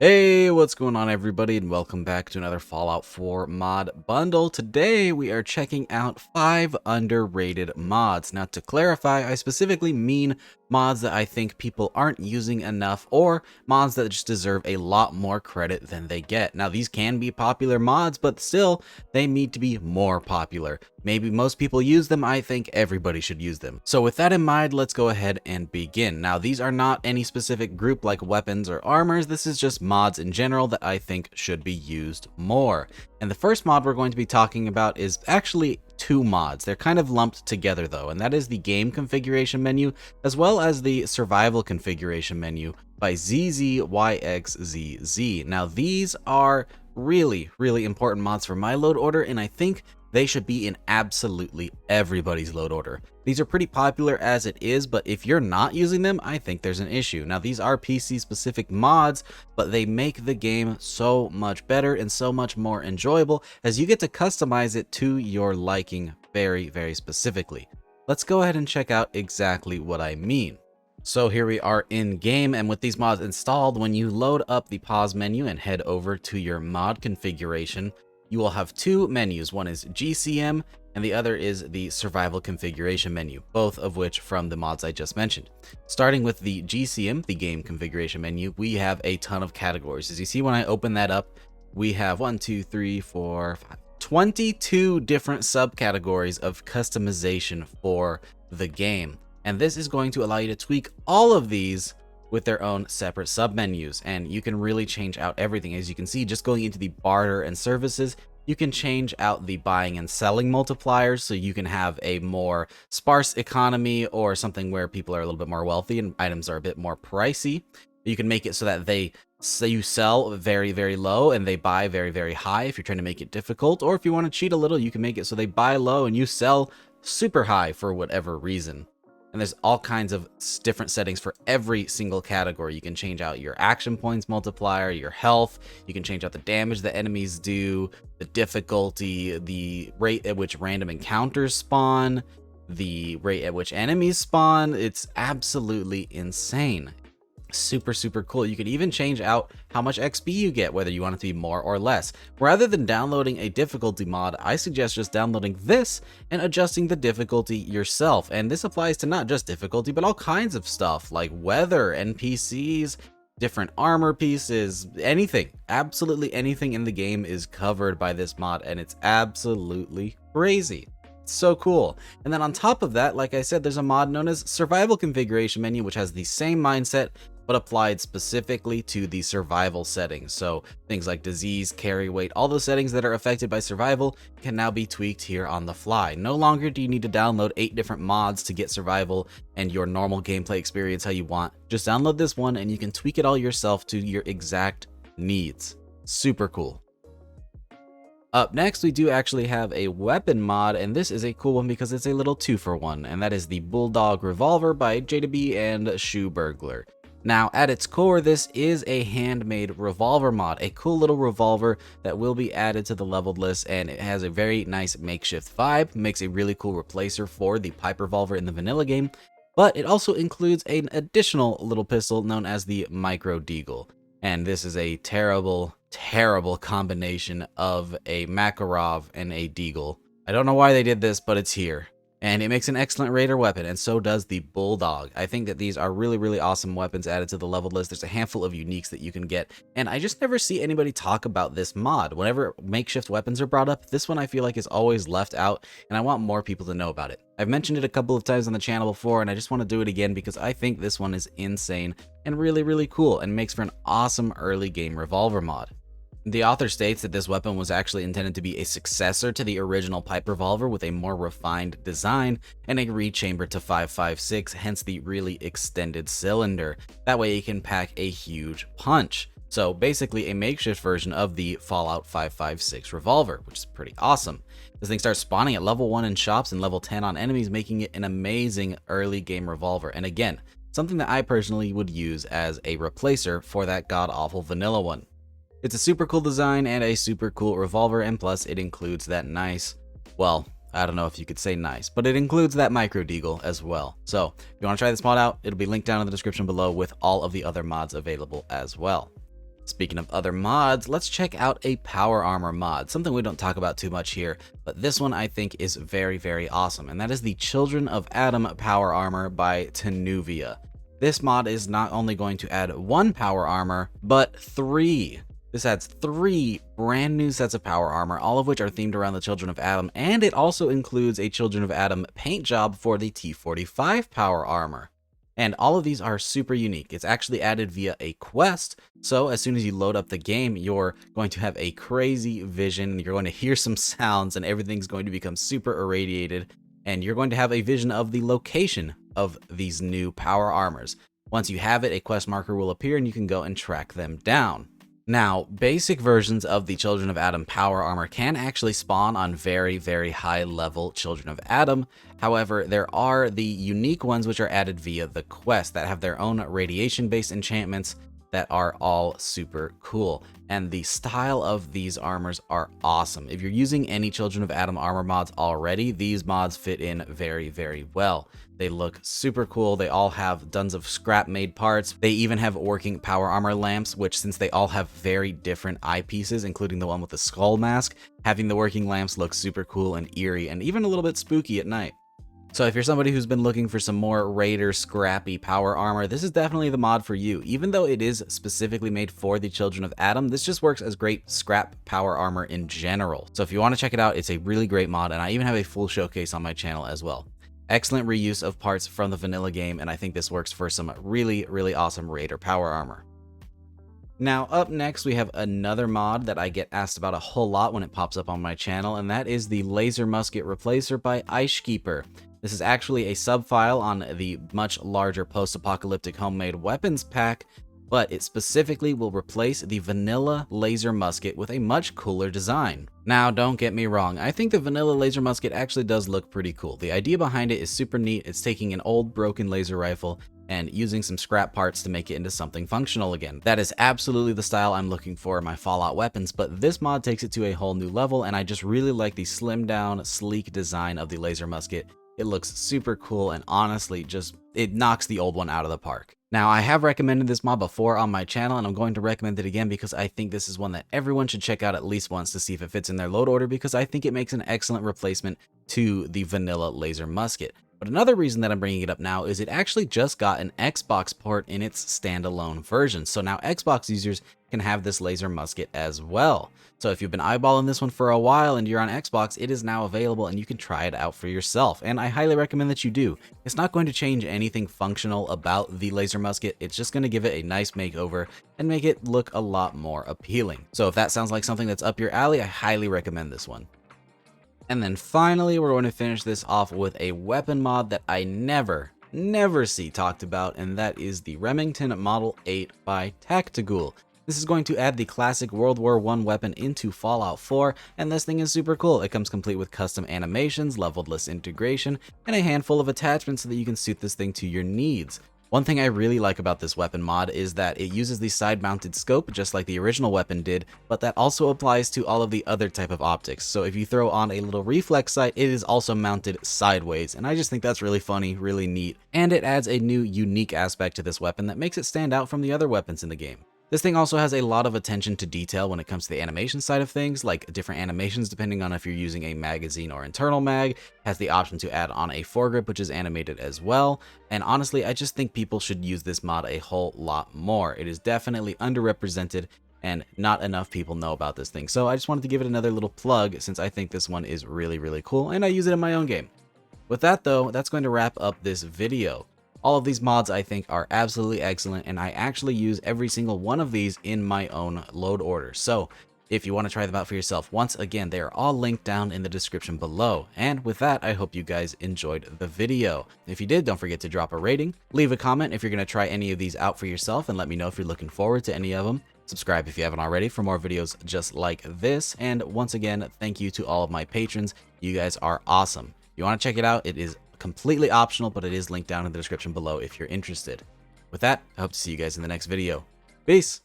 Hey, what's going on everybody, and welcome back to another Fallout 4 mod bundle. Today we are checking out 5 underrated mods. Now to clarify, I specifically mean mods that I think people aren't using enough, or mods that just deserve a lot more credit than they get. Now these can be popular mods, but still they need to be more popular. Maybe most people use them, I think everybody should use them. So with that in mind, let's go ahead and begin. Now these are not any specific group like weapons or armors, this is just mods in general that I think should be used more. And the first mod we're going to be talking about is actually 2 mods. They're kind of lumped together though, and that is the game configuration menu as well as the survival configuration menu by Zzyxzz. Now these are really important mods for my load order, and I think they should be in absolutely everybody's load order. These are pretty popular as it is, but if you're not using them, I think there's an issue. Now these are PC specific mods, but they make the game so much better and so much more enjoyable as you get to customize it to your liking very specifically. Let's go ahead and check out exactly what I mean. So here we are in game, and with these mods installed, when you load up the pause menu and head over to your mod configuration, you will have 2 menus. One is GCM and the other is the survival configuration menu, both of which from the mods I just mentioned. Starting with the GCM, the game configuration menu, we have a ton of categories. As you see when I open that up, we have 22 different subcategories of customization for the game. And this is going to allow you to tweak all of these with their own separate submenus, and you can really change out everything. As you can see, just going into the barter and services, you can change out the buying and selling multipliers, so you can have a more sparse economy or something where people are a little bit more wealthy and items are a bit more pricey. You can make it so that you sell very low and they buy very high if you're trying to make it difficult, or if you want to cheat a little, you can make it so they buy low and you sell super high for whatever reason. And there's all kinds of different settings for every single category. You can change out your action points multiplier, your health, you can change out the damage that enemies do, the difficulty, the rate at which random encounters spawn, the rate at which enemies spawn. It's absolutely insane. Super cool. You can even change out how much XP you get, whether you want it to be more or less. Rather than downloading a difficulty mod, I suggest just downloading this and adjusting the difficulty yourself. And this applies to not just difficulty, but all kinds of stuff like weather, NPCs, different armor pieces, anything. Absolutely anything in the game is covered by this mod, and it's absolutely crazy. So cool. And then on top of that, like I said, there's a mod known as survival configuration menu, which has the same mindset but applied specifically to the survival settings. So things like disease, carry weight, all those settings that are affected by survival can now be tweaked here on the fly. No longer do you need to download 8 different mods to get survival and your normal gameplay experience how you want. Just download this one and you can tweak it all yourself to your exact needs. Super cool. Up next, we do actually have a weapon mod, and this is a cool one because it's a little 2-for-1, and that is the Bulldog Revolver by Jadibee and Shoeburglar. Now, at its core, this is a handmade revolver mod, a cool little revolver that will be added to the leveled list, and it has a very nice makeshift vibe, makes a really cool replacer for the pipe revolver in the vanilla game, but it also includes an additional little pistol known as the Micro Deagle. And this is a terrible combination of a Makarov and a Deagle. I don't know why they did this, but it's here. And it makes an excellent raider weapon, and so does the Bulldog. I think that these are really awesome weapons added to the leveled list. There's a handful of uniques that you can get, and I just never see anybody talk about this mod. Whenever makeshift weapons are brought up, this one I feel like is always left out, and I want more people to know about it. I've mentioned it a couple of times on the channel before, and I just want to do it again because I think this one is insane and really cool and makes for an awesome early game revolver mod. The author states that this weapon was actually intended to be a successor to the original pipe revolver with a more refined design and a reed chamber to 5.56, hence the really extended cylinder. That way it can pack a huge punch. So basically a makeshift version of the Fallout 5.56 revolver, which is pretty awesome. This thing starts spawning at level 1 in shops and level 10 on enemies, making it an amazing early game revolver. And again, something that I personally would use as a replacer for that god-awful vanilla one. It's a super cool design and a super cool revolver, and plus it includes that nice, well, I don't know if you could say nice, but it includes that Micro Deagle as well. So if you want to try this mod out, it'll be linked down in the description below with all of the other mods available as well. Speaking of other mods, let's check out a power armor mod, something we don't talk about too much here, but this one I think is very, very awesome, and that is the Children of Atom power armor by Tinuvia. This mod is not only going to add 1 power armor, but 3. This adds 3 brand new sets of power armor, all of which are themed around the Children of Atom, and it also includes a Children of Atom paint job for the T45 power armor. And all of these are super unique. It's actually added via a quest, so as soon as you load up the game, you're going to have a crazy vision, you're going to hear some sounds, and everything's going to become super irradiated, and you're going to have a vision of the location of these new power armors. Once you have it, a quest marker will appear and you can go and track them down. Now, basic versions of the Children of Atom power armor can actually spawn on very, very high level Children of Atom. However, there are the unique ones which are added via the quest that have their own radiation based enchantments that are all super cool. And the style of these armors are awesome. If you're using any Children of Atom armor mods already, these mods fit in very, very well. They look super cool. They all have tons of scrap made parts. They even have working power armor lamps, which since they all have very different eyepieces, including the one with the skull mask, having the working lamps look super cool and eerie and even a little bit spooky at night. So if you're somebody who's been looking for some more Raider scrappy power armor, this is definitely the mod for you. Even though it is specifically made for the Children of Atom, this just works as great scrap power armor in general. So if you want to check it out, it's a really great mod, and I even have a full showcase on my channel as well. Excellent reuse of parts from the vanilla game, and I think this works for some really, really awesome Raider power armor. Now up next we have another mod that I get asked about a whole lot when it pops up on my channel, and that is the Laser Musket Replacer by eyeshkeeper. This is actually a sub-file on the much larger post-apocalyptic homemade weapons pack, but it specifically will replace the vanilla laser musket with a much cooler design. Now, don't get me wrong, I think the vanilla laser musket actually does look pretty cool. The idea behind it is super neat. It's taking an old broken laser rifle and using some scrap parts to make it into something functional again. That is absolutely the style I'm looking for in my Fallout weapons, but this mod takes it to a whole new level, and I just really like the slimmed down, sleek design of the laser musket. It looks super cool, and honestly, it knocks the old one out of the park. Now, I have recommended this mod before on my channel, and I'm going to recommend it again because I think this is one that everyone should check out at least once to see if it fits in their load order, because I think it makes an excellent replacement to the vanilla laser musket. But another reason that I'm bringing it up now is it actually just got an Xbox port in its standalone version. So now Xbox users can have this laser musket as well. So if you've been eyeballing this one for a while and you're on Xbox, it is now available and you can try it out for yourself. And I highly recommend that you do. It's not going to change anything functional about the laser musket. It's just going to give it a nice makeover and make it look a lot more appealing. So if that sounds like something that's up your alley, I highly recommend this one. And then finally, we're going to finish this off with a weapon mod that I never see talked about, and that is the Remington Model 8 by TactaGhoul. This is going to add the classic World War I weapon into Fallout 4, and this thing is super cool. It comes complete with custom animations, leveled-less integration, and a handful of attachments so that you can suit this thing to your needs. One thing I really like about this weapon mod is that it uses the side-mounted scope just like the original weapon did, but that also applies to all of the other type of optics. So if you throw on a little reflex sight, it is also mounted sideways, and I just think that's really funny, really neat, and it adds a new unique aspect to this weapon that makes it stand out from the other weapons in the game. This thing also has a lot of attention to detail when it comes to the animation side of things, like different animations depending on if you're using a magazine or internal mag, has the option to add on a foregrip which is animated as well, and honestly I just think people should use this mod a whole lot more. It is definitely underrepresented and not enough people know about this thing, so I just wanted to give it another little plug since I think this one is really, really cool and I use it in my own game. With that though, that's going to wrap up this video. All of these mods I think are absolutely excellent, and I actually use every single one of these in my own load order. So if you want to try them out for yourself, once again, they are all linked down in the description below. And with that, I hope you guys enjoyed the video. If you did, don't forget to drop a rating, leave a comment if you're going to try any of these out for yourself, and let me know if you're looking forward to any of them. Subscribe if you haven't already for more videos just like this. And once again, thank you to all of my patrons. You guys are awesome. If you want to check it out, it is completely optional, but it is linked down in the description below if you're interested. With that, I hope to see you guys in the next video. Peace!